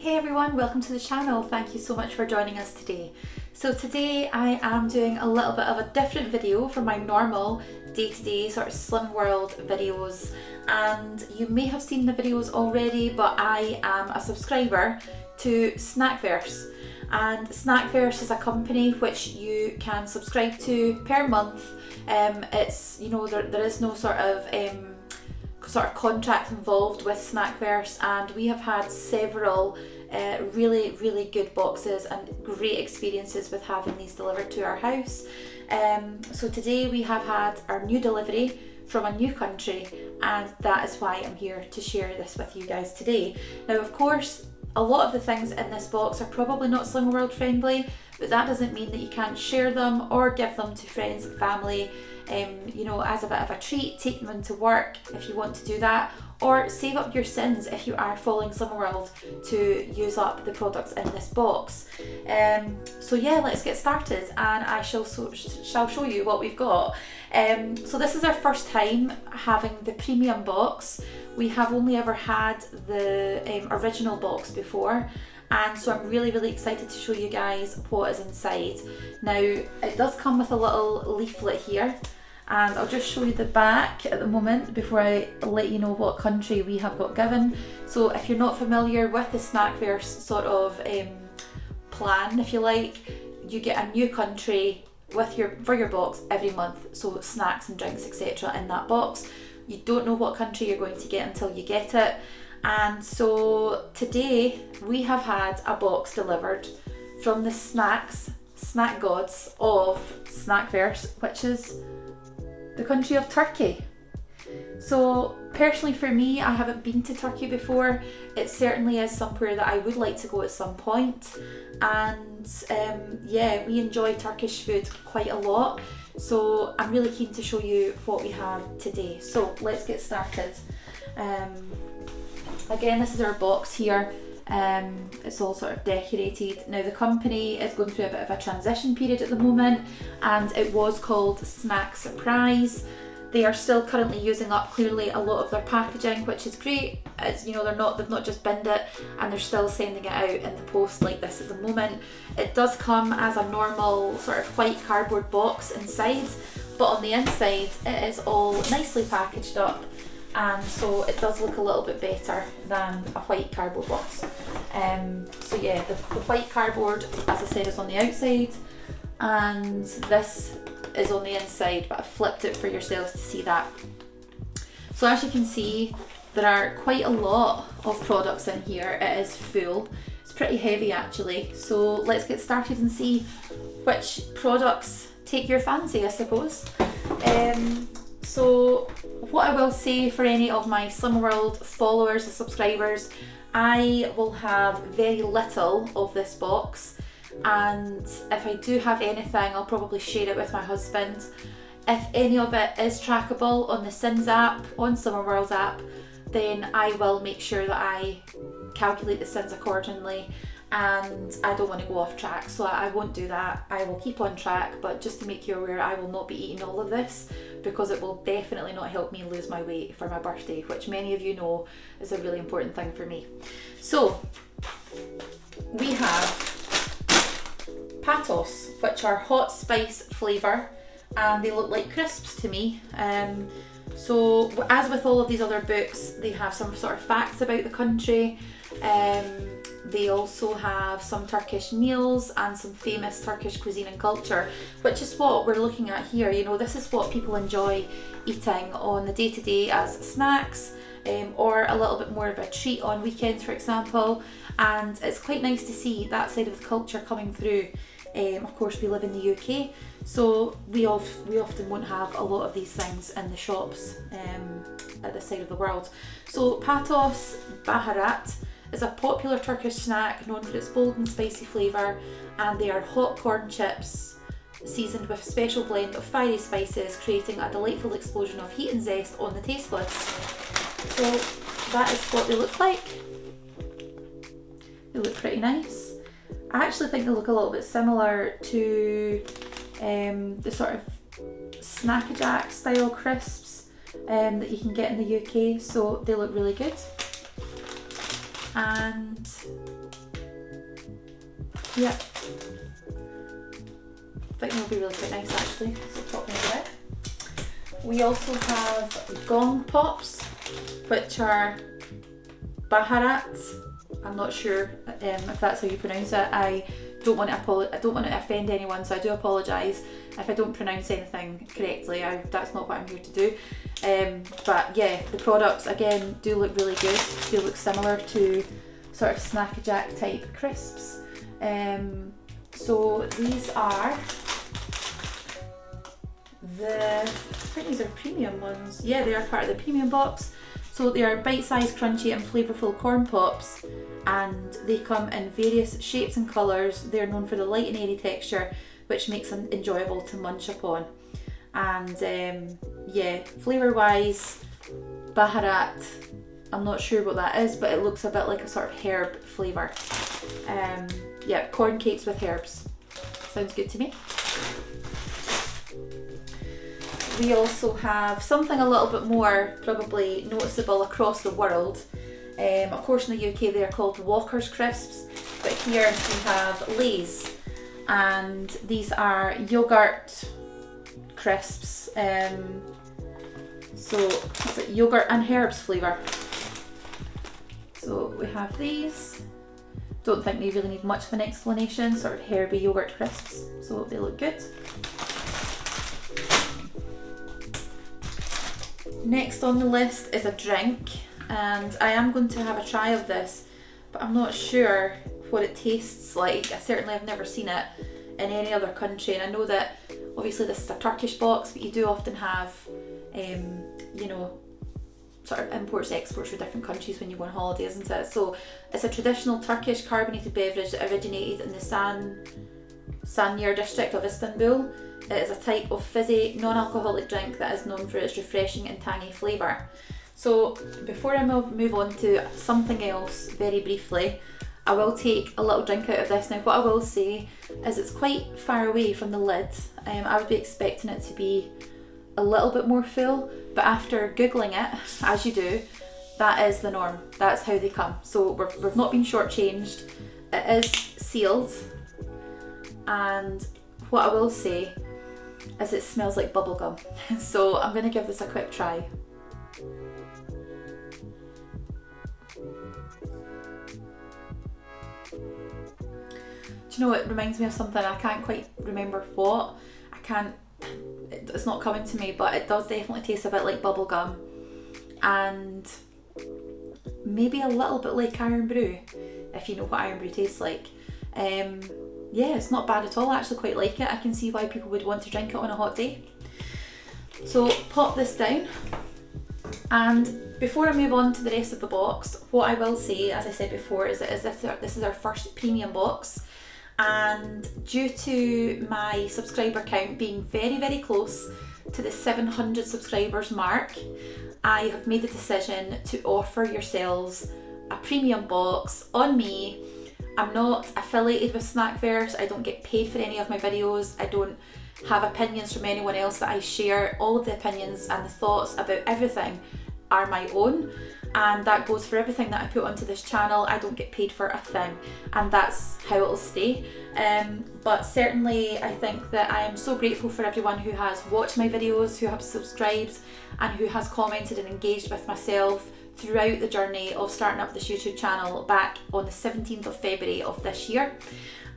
Hey everyone, welcome to the channel. Thank you so much for joining us today. So today I am doing a little bit of a different video from my normal day-to-day sort of slim world videos, and you may have seen the videos already, but I am a subscriber to Snackverse, and Snackverse is a company which you can subscribe to per month. It's, you know, there is no sort of contract involved with Snackverse, and we have had several really good boxes and great experiences with having these delivered to our house. So today we have had our new delivery from a new country, and that is why I'm here to share this with you guys today. Now, of course, a lot of the things in this box are probably not Slinger World friendly, but that doesn't mean that you can't share them or give them to friends and family, you know, as a bit of a treat. Take them into work if you want to do that, or save up your sins if you are following Slinger World to use up the products in this box. So yeah, let's get started, and I shall show you what we've got. So this is our first time having the premium box. We have only ever had the original box before, and so I'm really excited to show you guys what is inside. Now, it does come with a little leaflet here, and I'll just show you the back at the moment before I let you know what country we have got given. So if you're not familiar with the Snackverse sort of plan, if you like, you get a new country with for your box every month, so snacks and drinks etc. in that box. You don't know what country you're going to get until you get it. And so today we have had a box delivered from the snack gods of Snackverse, which is the country of Turkey. So personally for me, I haven't been to Turkey before. It certainly is somewhere that I would like to go at some point, and yeah, we enjoy Turkish food quite a lot, so I'm really keen to show you what we have today. So let's get started. Again, this is our box here. It's all sort of decorated. Now, the company is going through a bit of a transition period at the moment, and it was called Snack Surprise. They are still currently using up clearly a lot of their packaging, which is great. It's, you know, they've not just binned it, and they're still sending it out in the post like this at the moment. It does come as a normal sort of white cardboard box inside, but on the inside it is all nicely packaged up, and so it does look a little bit better than a white cardboard box. So yeah, the white cardboard, as I said, is on the outside, and this is on the inside, but I flipped it for yourselves to see that. So as you can see, there are quite a lot of products in here. It is full. It's pretty heavy actually. So let's get started and see which products take your fancy, I suppose. So what I will say for any of my Slinger World followers and subscribers, I will have very little of this box, and if I do have anything, I'll probably share it with my husband. If any of it is trackable on the Sins app, on Slinger World app, then I will make sure that I calculate the sins accordingly, and I don't want to go off track, so I won't do that. I will keep on track, but just to make you aware, I will not be eating all of this, because it will definitely not help me lose my weight for my birthday, which many of you know is a really important thing for me. So we have Patos, which are hot spice flavour, and they look like crisps to me. So as with all of these other books, they have some sort of facts about the country. They also have some Turkish meals and some famous Turkish cuisine and culture, which is what we're looking at here. You know, this is what people enjoy eating on the day-to-day as snacks, or a little bit more of a treat on weekends, for example. And it's quite nice to see that side of the culture coming through. Of course, we live in the UK, so we often won't have a lot of these things in the shops at this side of the world. So Patos Baharat is a popular Turkish snack known for its bold and spicy flavour, and they are hot corn chips seasoned with a special blend of fiery spices, creating a delightful explosion of heat and zest on the taste buds. So that is what they look like. They look pretty nice. I actually think they look a little bit similar to the sort of Snapper-Jack style crisps that you can get in the UK, so they look really good. And yeah, I think they'll be really quite nice actually, so pop them in. We also have gong pops, which are baharats. I'm not sure if that's how you pronounce it. I don't want to offend anyone, so I do apologise if I don't pronounce anything correctly. That's not what I'm here to do. But yeah, the products again do look really good. They look similar to sort of Snack Jack type crisps. So these are I think these are premium ones. Yeah, they are part of the premium box. So they are bite-sized, crunchy and flavourful corn pops, and they come in various shapes and colours. They're known for the light and airy texture, which makes them enjoyable to munch upon. And yeah, flavour-wise, Baharat, I'm not sure what that is, but it looks a bit like a sort of herb flavour. Yeah, corn cakes with herbs. Sounds good to me. We also have something a little bit more probably noticeable across the world. Of course in the UK they are called Walker's crisps, but here we have Lay's, and these are yogurt crisps. So it's like yogurt and herbs flavour. So we have these. Don't think they really need much of an explanation, sort of herby yogurt crisps, so they look good. Next on the list is a drink, and I am going to have a try of this, but I'm not sure what it tastes like. I certainly have never seen it in any other country, and I know that obviously this is a Turkish box, but you do often have, you know, sort of imports, exports for different countries when you go on holiday, isn't it? So it's a traditional Turkish carbonated beverage that originated in the Sanyar district of Istanbul. It is a type of fizzy, non-alcoholic drink that is known for its refreshing and tangy flavour. So before I move on to something else very briefly, I will take a little drink out of this. Now what I will say is it's quite far away from the lid. I would be expecting it to be a little bit more full, but after Googling it, as you do, that is the norm. That's how they come. So we've not been shortchanged. It is sealed, and what I will say is it smells like bubblegum. So I'm going to give this a quick try. Do you know, it reminds me of something, I can't quite remember what. It's not coming to me, but it does definitely taste a bit like bubblegum, and maybe a little bit like Iron Brew, if you know what Iron Brew tastes like. Yeah, it's not bad at all. I actually quite like it. I can see why people would want to drink it on a hot day. So pop this down, and before I move on to the rest of the box, what I will say, as I said before, is that this is our first premium box, and due to my subscriber count being very, very close to the 700 subscribers mark, I have made the decision to offer yourselves a premium box on me. I'm not affiliated with Snackverse, I don't get paid for any of my videos, I don't have opinions from anyone else that I share. All of the opinions and the thoughts about everything are my own, and that goes for everything that I put onto this channel. I don't get paid for a thing, and that's how it'll stay. But certainly I think that I am so grateful for everyone who has watched my videos, who have subscribed, and who has commented and engaged with myself throughout the journey of starting up this YouTube channel back on the 17th of February of this year.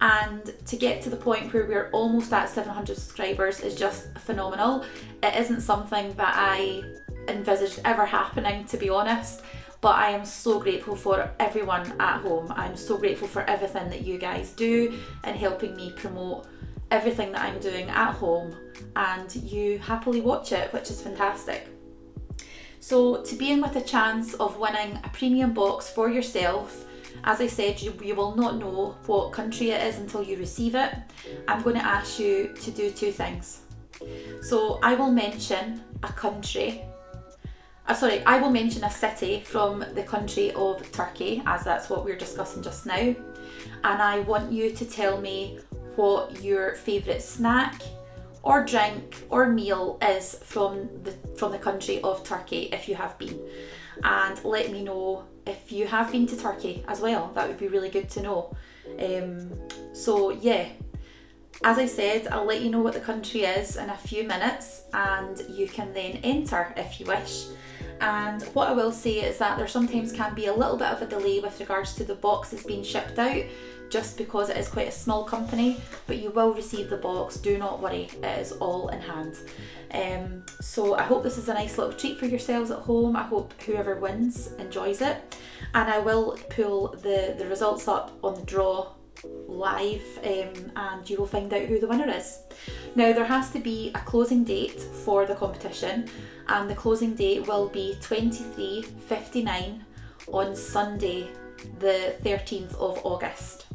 And to get to the point where we're almost at 700 subscribers is just phenomenal. It isn't something that I envisaged ever happening, to be honest, but I am so grateful for everyone at home. I'm so grateful for everything that you guys do in helping me promote everything that I'm doing at home, and you happily watch it, which is fantastic. So to be in with a chance of winning a premium box for yourself, as I said, you will not know what country it is until you receive it. I'm going to ask you to do two things. So I will mention a country, I will mention a city from the country of Turkey, as that's what we're discussing just now. And I want you to tell me what your favourite snack or drink or meal is from the country of Turkey, if you have been. And let me know if you have been to Turkey as well, that would be really good to know. So yeah, as I said, I'll let you know what the country is in a few minutes, and you can then enter if you wish. And what I will say is that there sometimes can be a little bit of a delay with regards to the boxes being shipped out, just because it is quite a small company, but you will receive the box, do not worry, it is all in hand. So I hope this is a nice little treat for yourselves at home. I hope whoever wins enjoys it, and I will pull the results up on the draw live, and you will find out who the winner is. Now, there has to be a closing date for the competition, and the closing date will be 23:59 on Sunday the 13th of August.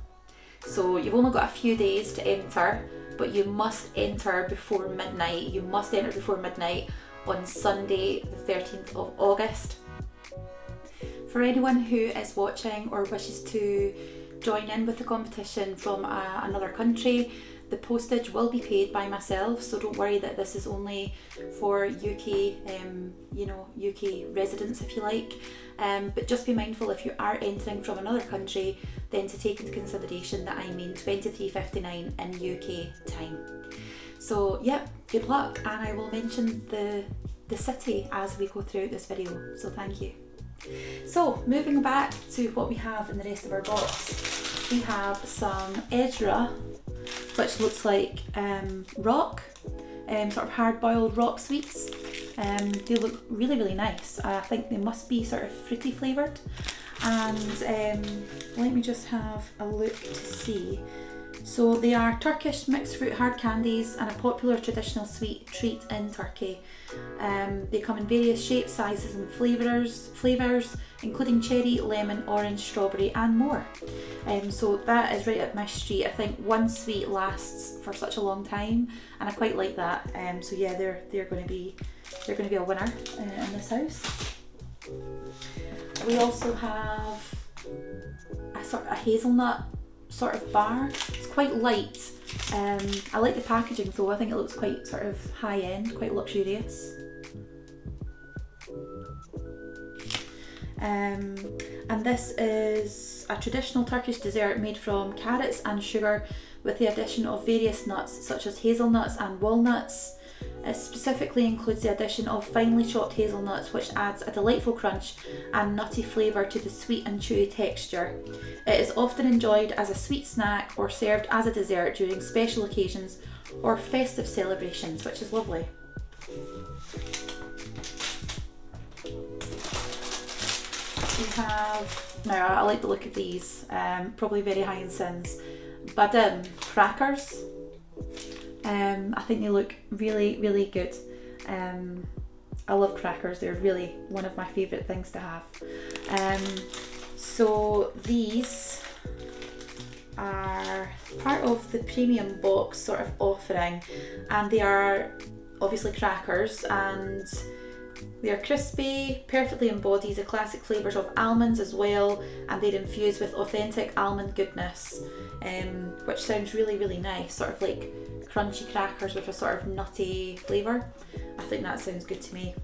So you've only got a few days to enter, but you must enter before midnight. You must enter before midnight on Sunday the 13th of August. For anyone who is watching or wishes to join in with the competition from another country, the postage will be paid by myself, so don't worry that this is only for UK, UK residents, if you like. But just be mindful, if you are entering from another country, then to take into consideration that I mean 23:59 in UK time. So yeah, good luck, and I will mention the city as we go through this video, so thank you. So moving back to what we have in the rest of our box, we have some Ezra, which looks like rock, sort of hard-boiled rock sweets. They look really, really nice. I think they must be sort of fruity flavoured. And let me just have a look to see. So they are Turkish mixed fruit hard candies and a popular traditional sweet treat in Turkey. They come in various shapes, sizes and flavours, including cherry, lemon, orange, strawberry and more. So that is right up my street. I think one sweet lasts for such a long time, and I quite like that. So yeah, they're going to be a winner in this house. We also have a hazelnut sort of bar. It's quite light. I like the packaging though. I think it looks quite sort of high end, quite luxurious. And this is a traditional Turkish dessert made from carrots and sugar with the addition of various nuts such as hazelnuts and walnuts. It specifically includes the addition of finely chopped hazelnuts, which adds a delightful crunch and nutty flavour to the sweet and chewy texture. It is often enjoyed as a sweet snack or served as a dessert during special occasions or festive celebrations, which is lovely. We have, now I like the look of these, probably very high in sins, badem crackers. I think they look really, really good. I love crackers, they're really one of my favourite things to have. So these are part of the premium box sort of offering, and they are obviously crackers, and they are crispy, perfectly embody the classic flavours of almonds as well, and they're infused with authentic almond goodness, which sounds really, really nice, sort of like crunchy crackers with a sort of nutty flavour. I think that sounds good to me.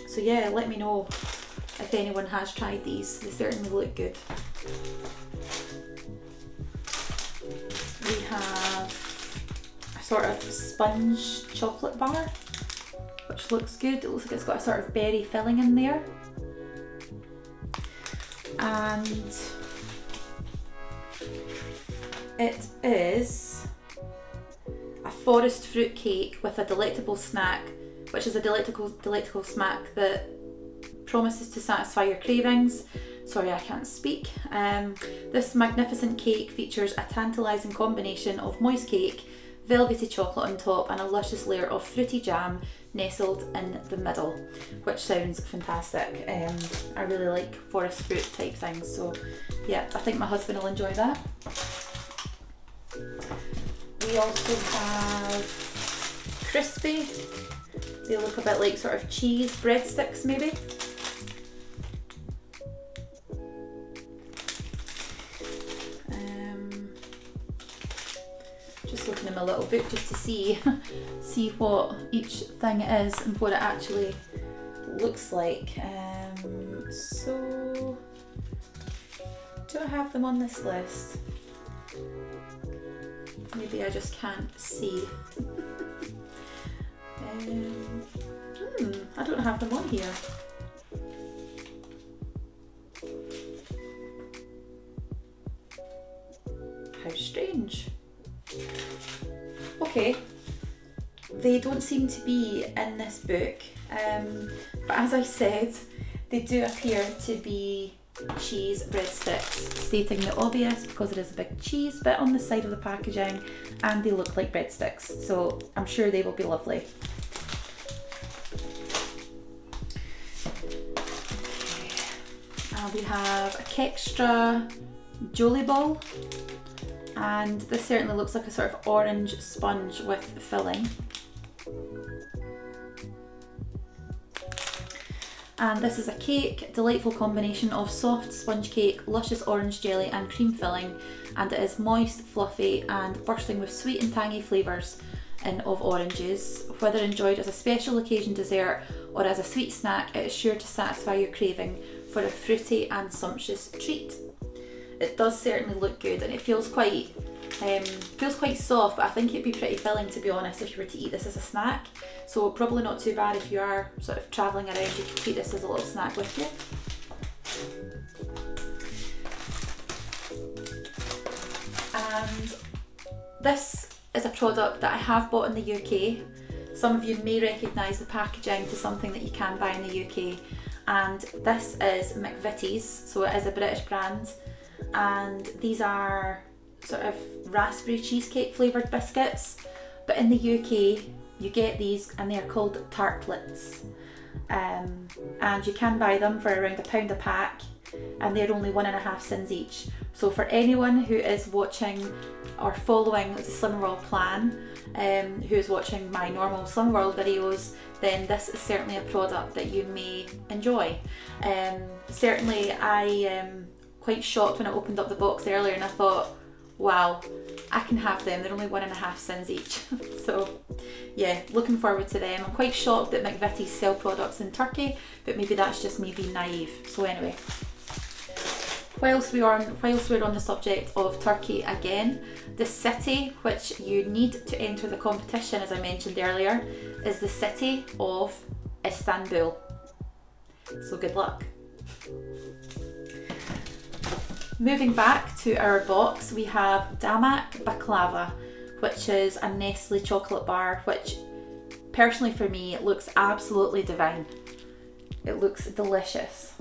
So yeah, let me know if anyone has tried these. They certainly look good. We have a sort of sponge chocolate bar, which looks good. It looks like it's got a sort of berry filling in there. And it is a forest fruit cake with a delectable snack, which is a delectable snack that promises to satisfy your cravings. Sorry, I can't speak. This magnificent cake features a tantalising combination of moist cake, velvety chocolate on top, and a luscious layer of fruity jam nestled in the middle, which sounds fantastic. I really like forest fruit type things, so yeah, I think my husband will enjoy that. We also have crispy. They look a bit like sort of cheese breadsticks maybe. Just looking in my little book just to see what each thing is and what it actually looks like. So So, do I have them on this list? Maybe I just can't see. I don't have them on here. How strange. Okay, they don't seem to be in this book, but as I said, they do appear to be cheese breadsticks, stating the obvious because there is a big cheese bit on the side of the packaging and they look like breadsticks, so I'm sure they will be lovely. We have a Kextra Jolie Ball, and this certainly looks like a sort of orange sponge with filling. And this is a cake, delightful combination of soft sponge cake, luscious orange jelly and cream filling, and it is moist, fluffy and bursting with sweet and tangy flavours of oranges. Whether enjoyed as a special occasion dessert or as a sweet snack, it is sure to satisfy your craving for a fruity and sumptuous treat. It does certainly look good, and it feels quite soft, but I think it'd be pretty filling, to be honest, if you were to eat this as a snack. So probably not too bad if you are sort of travelling around, you can eat this as a little snack with you. And this is a product that I have bought in the UK. Some of you may recognise the packaging to something that you can buy in the UK, and this is McVitie's, so it is a British brand, and these are sort of raspberry cheesecake flavoured biscuits, but in the UK you get these and they are called tartlets, and you can buy them for around £1 a pack, and they're only 1.5 cents each. So for anyone who is watching or following the Slim World plan, who is watching my normal Slim World videos, then this is certainly a product that you may enjoy. Certainly I am quite shocked when I opened up the box earlier and I thought, wow, I can have them, they're only 1.5 cents each. So yeah, looking forward to them. I'm quite shocked that McVitie's sell products in Turkey, but maybe that's just me being naive. So anyway, whilst we're on the subject of Turkey again, the city which you need to enter the competition, as I mentioned earlier, is the city of Istanbul. So good luck. Moving back to our box, we have Damak Baklava, which is a Nestle chocolate bar, which personally for me looks absolutely divine. It looks delicious.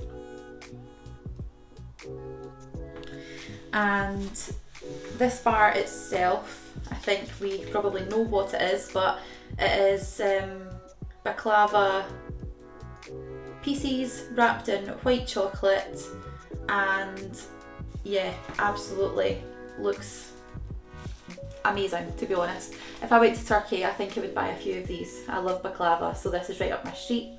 And this bar itself, I think we probably know what it is, but it is baklava pieces wrapped in white chocolate, and yeah, absolutely looks amazing, to be honest. If I went to Turkey, I think I would buy a few of these. I love baklava, so this is right up my street.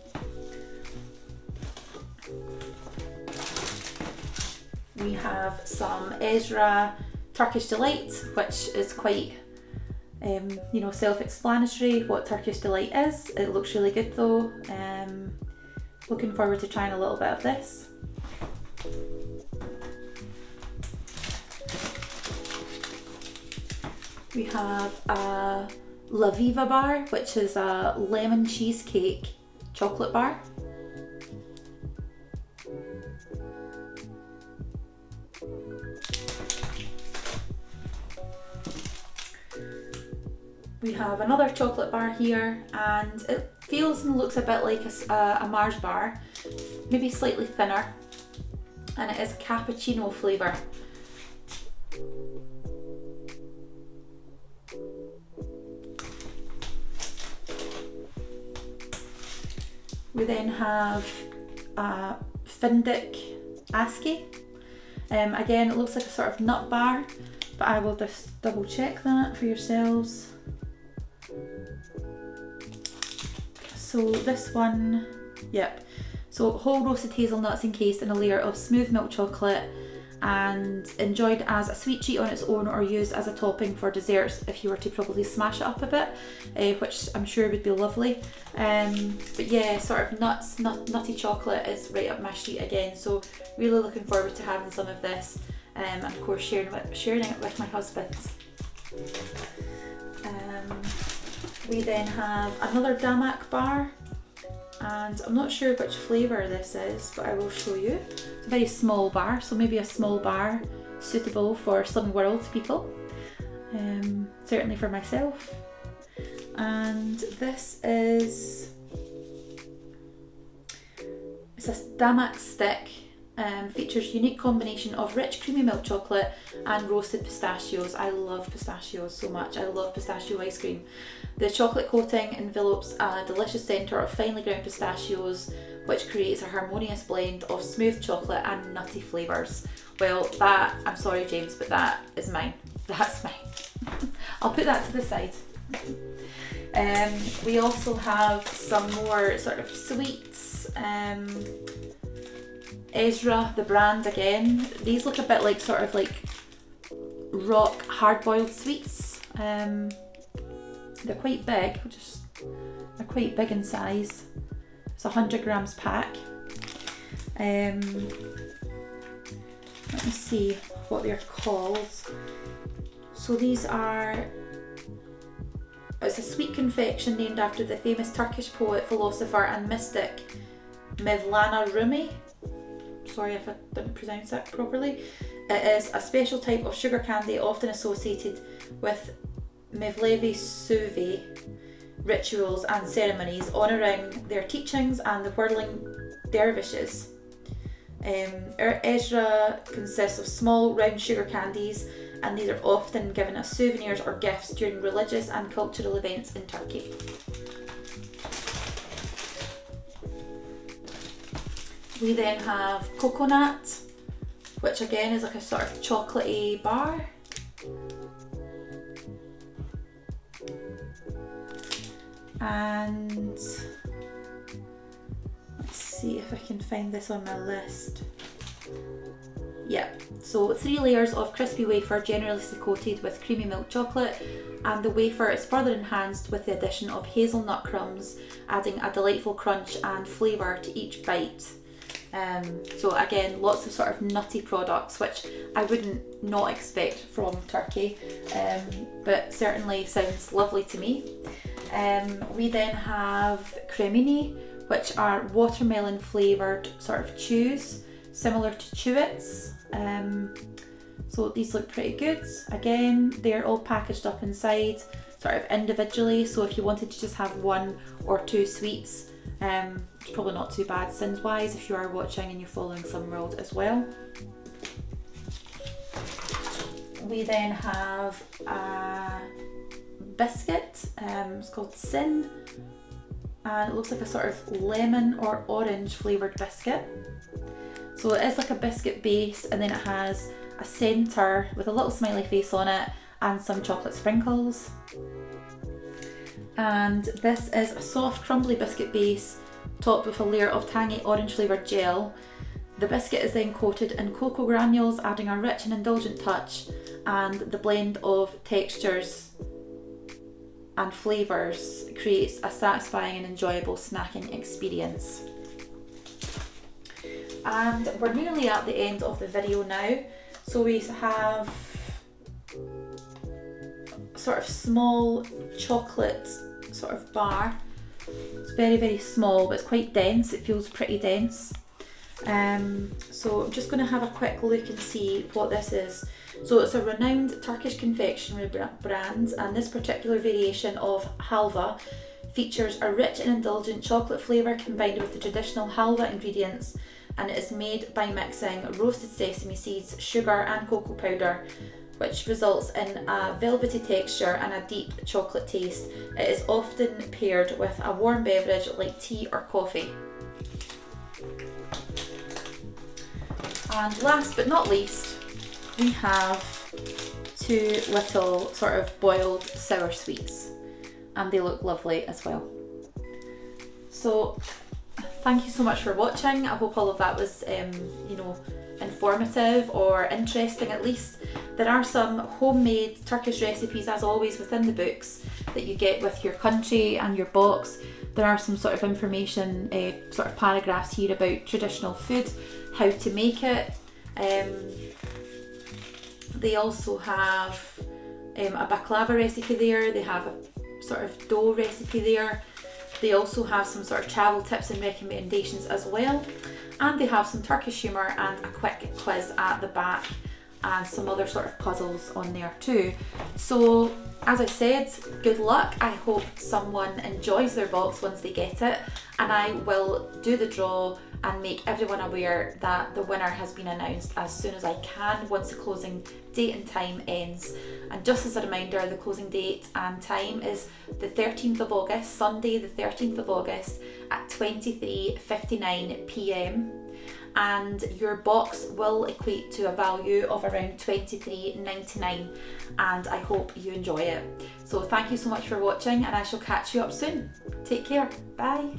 We have some Ezra Turkish Delight, which is quite, you know, self-explanatory what Turkish Delight is. It looks really good though. Looking forward to trying a little bit of this. We have a La Viva bar, which is a lemon cheesecake chocolate bar. We have another chocolate bar here, and it feels and looks a bit like a Mars bar, maybe slightly thinner, and it is cappuccino flavour. We then have a Fındık Aski. Again, it looks like a sort of nut bar, but I will just double check that for yourselves. So this one, yep. So whole roasted hazelnuts encased in a layer of smooth milk chocolate and enjoyed as a sweet treat on its own or used as a topping for desserts if you were to probably smash it up a bit, which I'm sure would be lovely. But yeah, sort of nutty chocolate is right up my street again, so really looking forward to having some of this, and of course sharing it with my husband. We then have another Damak bar, and I'm not sure which flavour this is, but I will show you. It's a very small bar, so maybe a small bar suitable for Slim World people, certainly for myself. And this is, it's a Damak stick. Features unique combination of rich creamy milk chocolate and roasted pistachios. I love pistachios so much. I love pistachio ice cream. The chocolate coating envelopes a delicious centre of finely ground pistachios, which creates a harmonious blend of smooth chocolate and nutty flavours. Well, that, I'm sorry James, but that is mine. That's mine. I'll put that to the side. We also have some more sort of sweets. Ezra, the brand again. These look a bit like sort of like rock hard-boiled sweets. They're quite big, they're quite big in size. It's 100 grams pack. Let me see what they're called. So these are, it's a sweet confection named after the famous Turkish poet, philosopher and mystic Mevlana Rumi. Sorry if I didn't pronounce it properly. It is a special type of sugar candy often associated with Mevlevi Sufi rituals and ceremonies honouring their teachings and the whirling dervishes. Ezra consists of small round sugar candies, and these are often given as souvenirs or gifts during religious and cultural events in Turkey. We then have coconut, which again is like a sort of chocolatey bar. And let's see if I can find this on my list. Yep, so 3 layers of crispy wafer generously coated with creamy milk chocolate, and the wafer is further enhanced with the addition of hazelnut crumbs, adding a delightful crunch and flavour to each bite. So again, lots of sort of nutty products, which I wouldn't not expect from Turkey, but certainly sounds lovely to me. We then have cremini, which are watermelon flavoured sort of chews, similar to Chewits. So these look pretty good. Again, they're all packaged up inside, sort of individually, so if you wanted to just have 1 or 2 sweets, it's probably not too bad sins wise if you are watching and you're following Slim World as well. We then have a biscuit, it's called Sin, and it looks like a sort of lemon or orange flavoured biscuit. So it is like a biscuit base, and then it has a centre with a little smiley face on it and some chocolate sprinkles. And this is a soft crumbly biscuit base topped with a layer of tangy orange flavoured gel. The biscuit is then coated in cocoa granules, adding a rich and indulgent touch, and the blend of textures and flavours creates a satisfying and enjoyable snacking experience. And we're nearly at the end of the video now. So we have sort of small chocolate sort of bar. It's very, very small, but it's quite dense. It feels pretty dense. So I'm just going to have a quick look and see what this is. So it's a renowned Turkish confectionery brand, and this particular variation of halva features a rich and indulgent chocolate flavour combined with the traditional halva ingredients, and it is made by mixing roasted sesame seeds, sugar and cocoa powder, which results in a velvety texture and a deep chocolate taste. It is often paired with a warm beverage like tea or coffee. And last but not least, we have 2 little sort of boiled sour sweets, and they look lovely as well. So thank you so much for watching. I hope all of that was you know, informative informative or interesting at least. There are some homemade Turkish recipes, as always, within the books that you get with your country and your box. There are some sort of information, sort of paragraphs here about traditional food, how to make it. They also have a baklava recipe there. They have a sort of dough recipe there. They also have some sort of travel tips and recommendations as well. And they have some Turkish humour and a quick quiz at the back, and some other sort of puzzles on there too. So as I said, good luck. I hope someone enjoys their box once they get it, and I will do the draw and make everyone aware that the winner has been announced as soon as I can once the closing date and time ends. And just as a reminder, the closing date and time is the 13th of August, Sunday the 13th of August at 23:59 p.m. and your box will equate to a value of around £23.99, and I hope you enjoy it. So thank you so much for watching, and I shall catch you up soon. Take care. Bye.